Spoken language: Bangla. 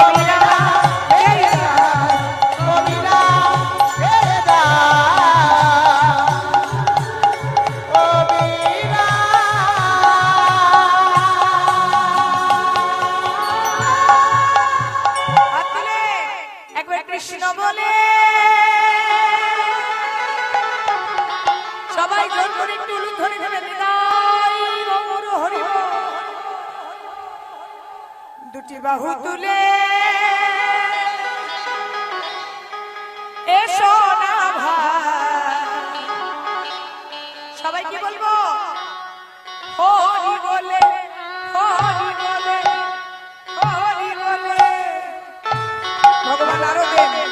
কবিরা রে দা কবিরা হে দা কবিরা হাত তুলে একবার কৃষ্ণ বলে সবাই জোর করে একটু উলু ধরে ধরে বিদায় গৌর হরি বল। দুটি বাহু তুলে এসো না ভাই সবাই কি বলবো হরি বলে হরি বলে হরি বলে ভগবান আরো দেন